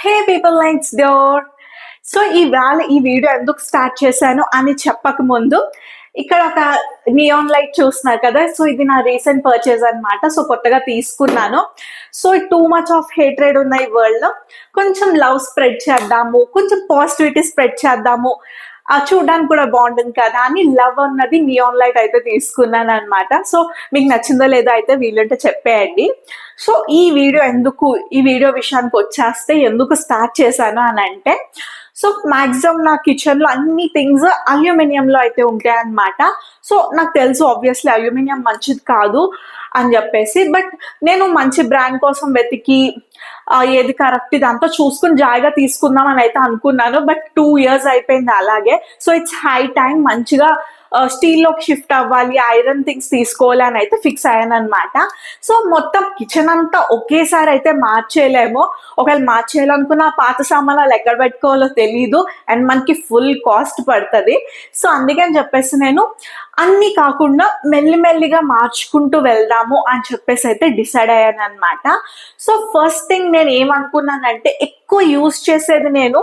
హే people next door. So ఇవాళ ఈ video ఎందుకు స్టార్ట్ చేశాను అని చెప్పక ముందు ఇక్కడ ఒక నియాన్ లైట్ చూస్తున్నారు కదా. సో ఇది నా రీసెంట్ పర్చేజ్ అన్నమాట. సో కొత్తగా తీసుకున్నాను. So too much of hatred ఉన్న ఈ వరల్డ్ లో కొంచెం లవ్ స్ప్రెడ్ చేద్దాము, కొంచెం పాజిటివిటీ స్ప్రెడ్ చేద్దాము, చూడడానికి కూడా బాగుంటుంది కదా అని లవ్ అన్నది నియాన్ లైట్ అయితే తీసుకున్నాను అనమాట. సో మీకు నచ్చిందో లేదో అయితే వీళ్ళంటే చెప్పేయండి. సో ఈ వీడియో విషయానికి వచ్చేస్తే ఎందుకు స్టార్ట్ చేశాను అని అంటే, సో మాక్సిమం నా కిచెన్ లో అన్ని థింగ్స్ అల్యూమినియం లో అయితే ఉంటాయి అనమాట. సో నాకు తెలుసు ఆబ్వియస్లీ అల్యూమినియం మంచిది కాదు అని చెప్పేసి, బట్ నేను మంచి బ్రాండ్ కోసం వెతికి ఏది కరెక్ట్ ఇదంతా చూసుకుని జాయిగా తీసుకుందాం అని అయితే అనుకున్నాను. బట్ 2 years అయిపోయింది అలాగే. సో ఇట్స్ హై టైం మంచిగా స్టీల్లోకి షిఫ్ట్ అవ్వాలి, ఐరన్ థింగ్స్ తీసుకోవాలి అని అయితే ఫిక్స్ అయ్యాను అనమాట. సో మొత్తం కిచెన్ అంతా ఒకేసారి అయితే మార్చేయలేము. ఒకవేళ మార్చేయాలనుకున్న పాత సామాన్లు ఎక్కడ పెట్టుకోవాలో తెలీదు అండ్ మనకి ఫుల్ కాస్ట్ పడుతుంది. సో అందుకని చెప్పేసి నేను అన్ని కాకుండా మెల్లిమెల్లిగా మార్చుకుంటూ వెళ్దాము అని చెప్పేసి అయితే డిసైడ్ అయ్యాను అనమాట. సో ఫస్ట్ థింగ్ నేను ఏమనుకున్నానంటే, ఎక్కువ యూజ్ చేసేది నేను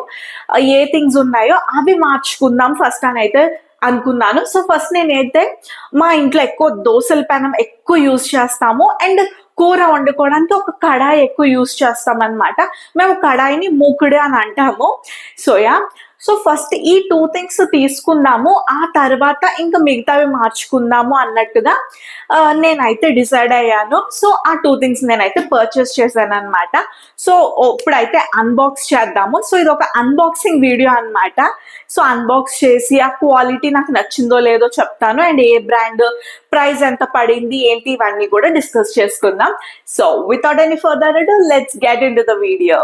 ఏ థింగ్స్ ఉన్నాయో అవి మార్చుకుందాం ఫస్ట్ అని అయితే అనుకున్నాను. సో ఫస్ట్ నేనైతే మా ఇంట్లో ఎక్కువ దోశల పెనం ఎక్కువ యూజ్ చేస్తాము అండ్ కూర వండుకోవడానికి ఒక కడాయి ఎక్కువ యూజ్ చేస్తాం అనమాట. మేము కడాయిని మూకుడు అని అంటాము. సో ఫస్ట్ ఈ 2 things తీసుకుందాము, ఆ తర్వాత ఇంకా మిగతావి మార్చుకుందాము అన్నట్టుగా నేనైతే డిసైడ్ అయ్యాను. సో ఆ 2 things నేనైతే పర్చేస్ చేశాను అనమాట. సో ఇప్పుడైతే అన్బాక్స్ చేద్దాము. సో ఇది ఒక అన్బాక్సింగ్ వీడియో అనమాట. సో అన్బాక్స్ చేసి ఆ క్వాలిటీ నాకు నచ్చిందో లేదో చెప్తాను అండ్ ఏ బ్రాండ్, ప్రైస్ ఎంత పడింది ఏంటి ఇవన్నీ కూడా డిస్కస్ చేసుకుందాం. So without any further ado let's get into the video.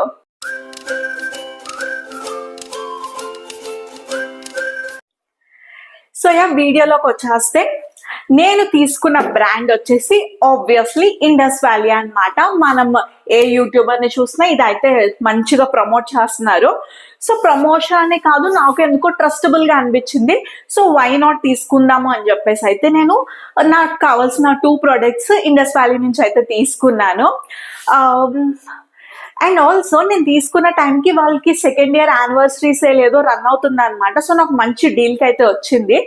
So వీడియోలోకి వచ్చేస్తే నేను తీసుకున్న బ్రాండ్ వచ్చేసి ఆబ్వియస్లీ ఇండస్ వ్యాలీ అనమాట. మనం ఏ యూట్యూబర్ని చూసినా ఇదైతే మంచిగా ప్రమోట్ చేస్తున్నారు. సో ప్రమోషన్ అనే కాదు, నాకు ఎందుకో ట్రస్టబుల్ గా అనిపించింది. సో వై నాట్ తీసుకుందాము అని చెప్పేసి అయితే నేను నాకు కావాల్సిన 2 products ఇండస్ వ్యాలీ నుంచి అయితే తీసుకున్నాను. అండ్ ఆల్సో నేను తీసుకున్న టైంకి వాళ్ళకి 2nd year anniversary సేల్ ఏదో రన్ అవుతుంది అనమాట. సో నాకు మంచి డీల్కి అయితే వచ్చింది.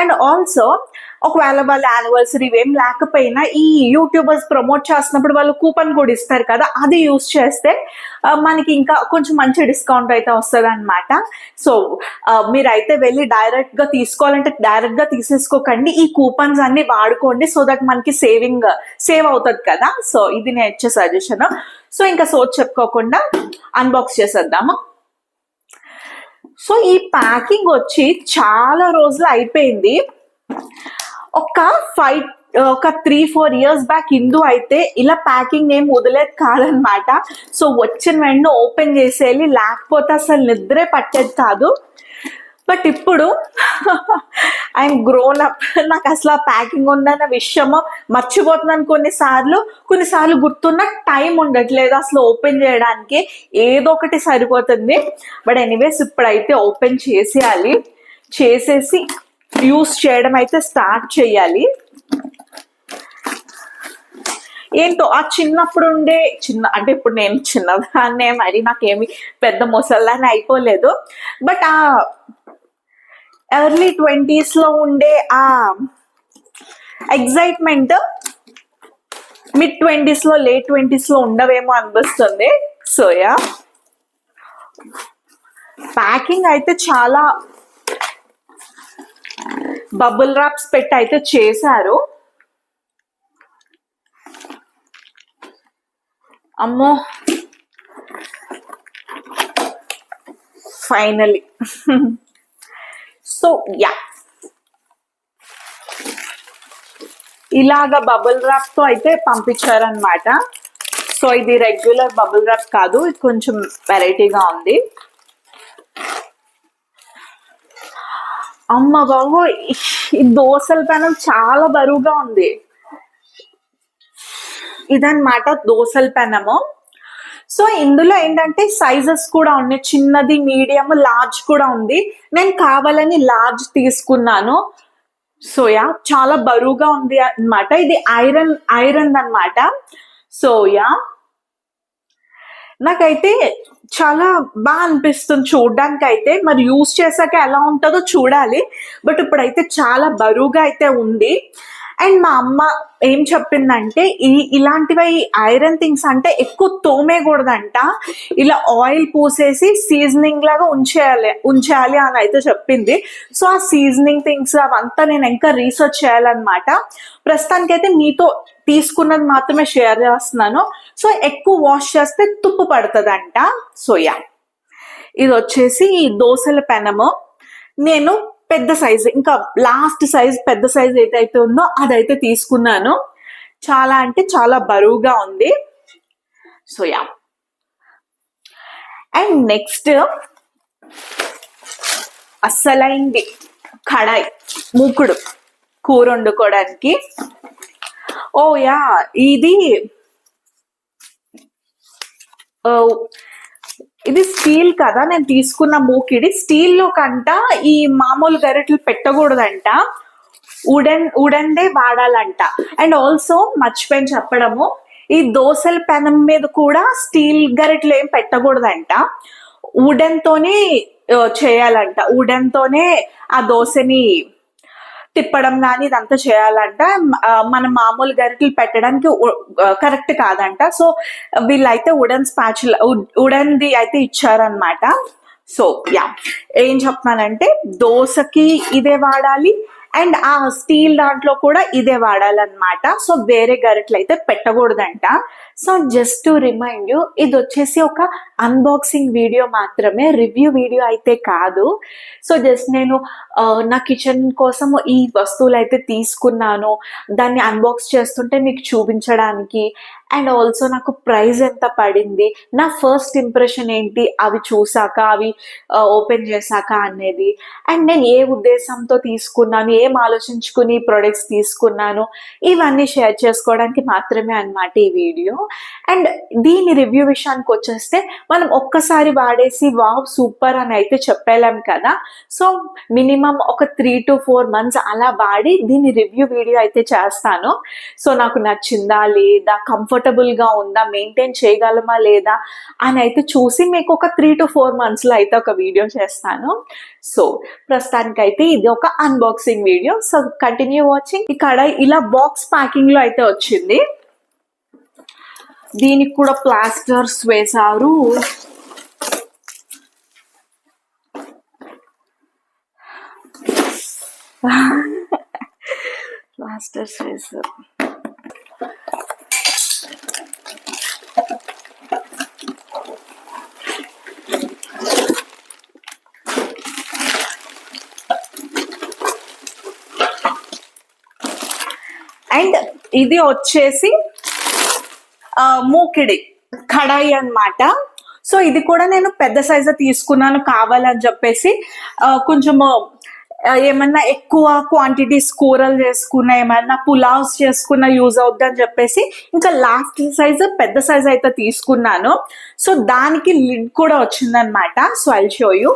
అండ్ ఆల్సో ఒకవేళ వాళ్ళ యానివర్సరీ ఏం లేకపోయినా ఈ యూట్యూబర్స్ ప్రమోట్ చేస్తున్నప్పుడు వాళ్ళు కూపన్ కూడా ఇస్తారు కదా, అది యూస్ చేస్తే మనకి ఇంకా కొంచెం మంచి డిస్కౌంట్ అయితే వస్తుంది అనమాట. సో మీరైతే వెళ్ళి డైరెక్ట్ గా తీసుకోవాలంటే డైరెక్ట్ గా తీసేసుకోకండి, ఈ కూపన్స్ అన్ని వాడుకోండి. సో దట్ మనకి సేవ్ అవుతుంది కదా. సో ఇది నేను ఇచ్చే సజెషన్. సో ఇంకా చెప్పుకోకుండా అన్బాక్స్ చేసేద్దాము. సో ఈ ప్యాకింగ్ వచ్చి చాలా రోజులు అయిపోయింది. ఒక 3-4 years బ్యాక్ ఇందు అయితే ఇలా ప్యాకింగ్ ఏం వదిలేదు కాదనమాట. సో వచ్చిన వెంటనే ఓపెన్ చేసేయాలి, లేకపోతే అసలు నిద్రే పట్టేది కాదు. బట్ ఇప్పుడు ఐఎమ్ గ్రోన్ అప్, నాకు అసలు ఆ ప్యాకింగ్ ఉందన్న విషయము మర్చిపోతున్నాను. కొన్నిసార్లు గుర్తున్న టైం ఉండట్లేదు అసలు ఓపెన్ చేయడానికి, ఏదో ఒకటి సరిపోతుంది. బట్ ఎనీవేస్ ఇప్పుడైతే ఓపెన్ చేసేసి యూస్ చేయడం అయితే స్టార్ట్ చేయాలి. ఏంటో ఆ చిన్నప్పుడు ఉండే అంటే ఇప్పుడు నేను చిన్నదాన్నే, మరి నాకేమి పెద్ద ముసల్లానే అయిపోలేదు. బట్ ఆ ఎర్లీ 20s లో ఉండే ఆ ఎగ్జైట్మెంట్ మిడ్ 20s లో, లేట్ 20s లో ఉండవేమో అనిపిస్తుంది. సో ప్యాకింగ్ అయితే చాలా బబుల్ ర్యాప్స్ పెట్టి అయితే చేశారు. అమ్మో ఫైనలీ. సో ఇలాగా బబుల్ ర్యాప్ తో అయితే పంపించారనమాట. సో ఇది రెగ్యులర్ బబుల్ ర్యాప్ కాదు, ఇది కొంచెం వెరైటీగా ఉంది. అమ్మ బాబు, ఈ దోశల పెనం చాలా బరువుగా ఉంది. ఇదన్నమాట దోశల పెనము. సో ఇందులో ఏంటంటే సైజెస్ కూడా ఉన్నాయి, చిన్నది, మీడియం, లార్జ్ కూడా ఉంది. నేను కావాలని లార్జ్ తీసుకున్నాను. సో చాలా బరువుగా ఉంది అన్నమాట. ఇది ఐరన్ అన్నమాట. సో నాకైతే చాలా బాగా అనిపిస్తుంది చూడడానికి అయితే. మరి యూస్ చేశాక ఎలా ఉంటుందో చూడాలి. బట్ ఇప్పుడైతే చాలా బరువుగా అయితే ఉంది. అండ్ మా అమ్మ ఏం చెప్పిందంటే ఇలాంటివి ఐరన్ థింగ్స్ అంటే ఎక్కువ తోమేయకూడదంట, ఇలా ఆయిల్ పూసేసి సీజనింగ్ లాగా ఉంచేయాలి అని అయితే చెప్పింది. సో ఆ సీజనింగ్ థింగ్స్ అవంతా నేను ఇంకా రీసెర్చ్ చేయాలన్నమాట. ప్రస్తుతానికైతే మీతో తీసుకున్నది మాత్రమే షేర్ చేస్తున్నాను. సో ఎక్కువ వాష్ చేస్తే తుప్పు పడుతుందంట. సో యా, ఇది వచ్చేసి దోశల పెనము. నేను పెద్ద సైజు, ఇంకా లాస్ట్ సైజ్ పెద్ద సైజ్ ఏదైతే ఉందో అదైతే తీసుకున్నాను. చాలా అంటే చాలా బరువుగా ఉంది. సో యా, అండ్ నెక్స్ట్ అస్సలైంది కడాయి, మూకుడు, కూర వండుకోవడానికి. ఓ యా, ఇది స్టీల్ కదా నేను తీసుకున్న మూకిడి. స్టీల్ లో కంట ఈ మామూలు గరిటెలు పెట్టకూడదంట, ఉడన్దే వాడాలంట. అండ్ ఆల్సో మర్చిపోయిన చెప్పడము, ఈ దోశల పెనం మీద కూడా స్టీల్ గరిటెలు ఏం పెట్టకూడదంట, ఉడన్ తోనే చేయాలంట. ఉడన్ తోనే ఆ దోశని తిప్పడం కానీ ఇదంతా చేయాలంట. మన మామూలు గరిటెలు పెట్టడానికి కరెక్ట్ కాదంట. సో వీళ్ళైతే ఉడన్ది అయితే ఇచ్చారనమాట. సో యా, ఏం చెప్తున్నానంటే దోశకి ఇదే వాడాలి అండ్ ఆ స్టీల్ దాంట్లో కూడా ఇదే వాడాలన్నమాట. సో వేరే గరిటెలు అయితే పెట్టకూడదంట. So just to remind you, ఇది వచ్చేసి ఒక అన్బాక్సింగ్ వీడియో మాత్రమే, రివ్యూ వీడియో అయితే కాదు. సో జస్ట్ నేను నా కిచెన్ కోసం ఈ వస్తువులు అయితే తీసుకున్నాను, దాన్ని అన్బాక్స్ చేస్తుంటే మీకు చూపించడానికి. అండ్ ఆల్సో నాకు ప్రైస్ ఎంత పడింది, నా ఫస్ట్ ఇంప్రెషన్ ఏంటి అవి చూసాక, అవి ఓపెన్ చేశాక అనేది. అండ్ నేను ఏ ఉద్దేశంతో తీసుకున్నాను, ఏం ఆలోచించుకుని ప్రొడక్ట్స్ తీసుకున్నాను, ఇవన్నీ షేర్ చేసుకోవడానికి మాత్రమే అన్నమాట ఈ వీడియో. అండ్ దీని రివ్యూ విషయానికి వచ్చేస్తే మనం ఒక్కసారి వాడేసి వావ్ సూపర్ అని అయితే చెప్పలేం కదా. సో మినిమం ఒక 3 to 4 months అలా వాడి దీని రివ్యూ వీడియో అయితే చేస్తాను. సో నాకు నచ్చిందా లేదా, కంఫర్టబుల్ గా ఉందా, మెయింటైన్ చేయగలమా లేదా అని అయితే చూసి మీకు ఒక 3 to 4 months లో అయితే ఒక వీడియో చేస్తాను. సో ప్రస్తుతానికైతే ఇది ఒక unboxing video. So continue watching. ఇక్కడ ఇలా బాక్స్ ప్యాకింగ్ లో అయితే వచ్చింది. దీనికి కూడా ప్లాస్టర్స్ వేశారు. ప్లాస్టర్స్ వేశారు. అండ్ ఇది వచ్చేసి మూకిడి కడాయి అన్నమాట. సో ఇది కూడా నేను పెద్ద సైజు తీసుకున్నాను కావాలని చెప్పేసి. కొంచెము ఏమన్నా ఎక్కువ క్వాంటిటీస్ కూరలు చేసుకున్న, ఏమన్నా పులావ్స్ చేసుకున్న యూజ్ అవుద్ది అని చెప్పేసి ఇంకా లాస్ట్ సైజు పెద్ద సైజు అయితే తీసుకున్నాను. సో దానికి లిడ్ కూడా వచ్చిందనమాట. So I'll show you.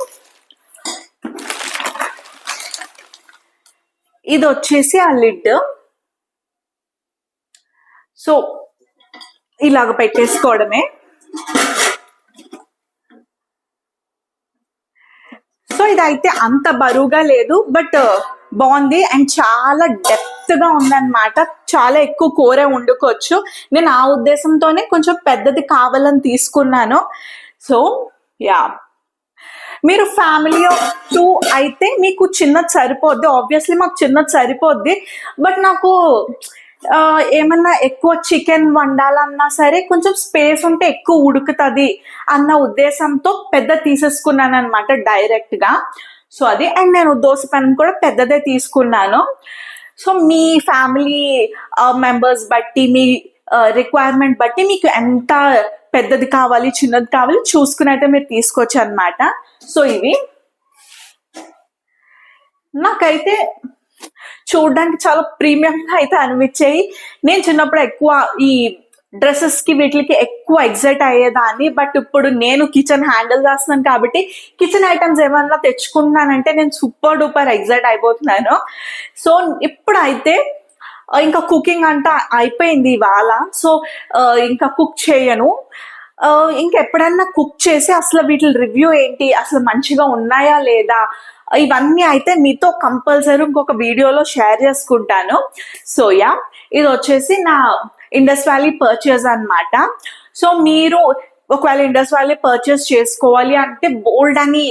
ఇది వచ్చేసి ఆ లిడ్. సో ఇలాగ పెట్టేసుకోవడమే. సో ఇదైతే అంత బరువుగా లేదు, బట్ బాగుంది అండ్ చాలా డెప్త్ గా ఉందన్నమాట. చాలా ఎక్కువ కూర వండుకోవచ్చు. నేను ఆ ఉద్దేశంతోనే కొంచెం పెద్దది కావాలని తీసుకున్నాను. సో యా, మీరు ఫ్యామిలీ ఆఫ్ 2 అయితే మీకు చిన్నది సరిపోద్ది. ఆబ్వియస్లీ మాకు చిన్నది సరిపోద్ది, బట్ నాకు ఏమన్నా ఎక్కువ చికెన్ వండాలన్నా సరే కొంచెం స్పేస్ ఉంటే ఎక్కువ ఉడుకుతుంది అన్న ఉద్దేశంతో పెద్ద తీసేసుకున్నాను అనమాట డైరెక్ట్ గా. సో అది. అండ్ నేను దోశ పెనం కూడా పెద్దదే తీసుకున్నాను. సో మీ ఫ్యామిలీ మెంబర్స్ బట్టి, మీ రిక్వైర్మెంట్ బట్టి మీకు ఎంత పెద్దది కావాలి చిన్నది కావాలి చూసుకుని అయితే మీరు తీసుకోవచ్చు అనమాట. సో ఇవి నాకైతే చూడడానికి చాలా ప్రీమియం అయితే అనిపించాయి. నేను చిన్నప్పుడు ఎక్కువ ఈ డ్రెస్సెస్ కి వీటికి ఎక్కువ ఎగ్జైట్ అయ్యేదాన్ని. బట్ ఇప్పుడు నేను కిచెన్ హ్యాండిల్ చేస్తున్నాను కాబట్టి కిచెన్ ఐటమ్స్ ఏమన్నా తెచ్చుకున్నానంటే నేను సూపర్ డూపర్ ఎగ్జైట్ అయిపోతున్నాను. సో ఇప్పుడైతే ఇంకా కుకింగ్ అంతా అయిపోయింది ఇవాళ. సో ఇంకా కుక్ చేయను. ఇంకెప్పుడన్నా కుక్ చేసి అసలు వీటి రివ్యూ ఏంటి, అసలు మంచిగా ఉన్నాయా లేదా, ఇవన్నీ అయితే మీతో కంపల్సరీ ఇంకొక వీడియోలో షేర్ చేసుకుంటాను. సో యా, ఇది వచ్చేసి నా ఇండస్ వ్యాలీ పర్చేజ్ అన్నమాట. సో మీరు ఒకవేళ ఇండస్ వ్యాలీ పర్చేస్ చేసుకోవాలి అంటే బోల్డ్ అని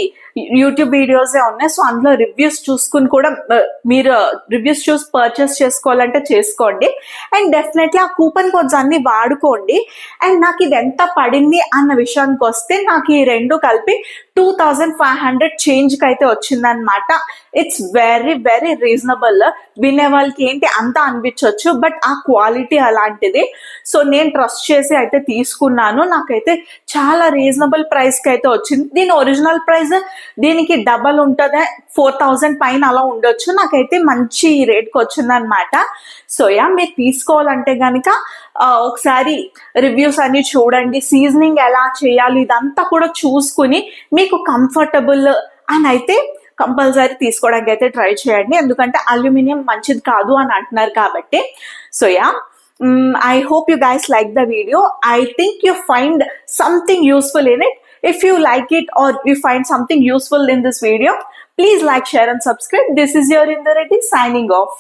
యూట్యూబ్ వీడియోసే ఉన్నాయి. సో అందులో రివ్యూస్ చూసుకుని కూడా మీరు రివ్యూస్ చూసి పర్చేస్ చేసుకోవాలంటే చేసుకోండి. అండ్ డెఫినెట్లీ ఆ కూపన్ కోడ్స్ అన్ని వాడుకోండి. అండ్ నాకు ఇది ఎంత పడింది అన్న విషయానికి వస్తే నాకు ఈ రెండు కలిపి 2500 చేంజ్కి అయితే వచ్చిందనమాట. It's very very reasonable. వినే వాళ్ళకి ఏంటి అంత అనిపించవచ్చు, బట్ ఆ క్వాలిటీ అలాంటిది. సో నేను ట్రస్ట్ చేసి అయితే తీసుకున్నాను. నాకైతే చాలా రీజనబుల్ ప్రైస్కి అయితే వచ్చింది. దీని ఒరిజినల్ ప్రైస్ దీనికి డబల్ ఉంటుంది, 4000 పైన అలా ఉండొచ్చు. నాకైతే మంచి రేట్కి వచ్చిందనమాట. సో యా, మీరు తీసుకోవాలంటే కనుక ఒకసారి రివ్యూస్ అన్ని చూడండి, సీజనింగ్ ఎలా చేయాలి ఇదంతా కూడా చూసుకుని మీకు కంఫర్టబుల్ అని అయితే కంపల్సరీ తీసుకోవడానికి అయితే ట్రై చేయండి. ఎందుకంటే అల్యూమినియం మంచిది కాదు అని అంటున్నారు కాబట్టి. So yeah, I hope you guys like the video. I think you find something useful in it. If you like it or you find something useful in this video, please like, share and subscribe. This is your Indu Reddy signing off.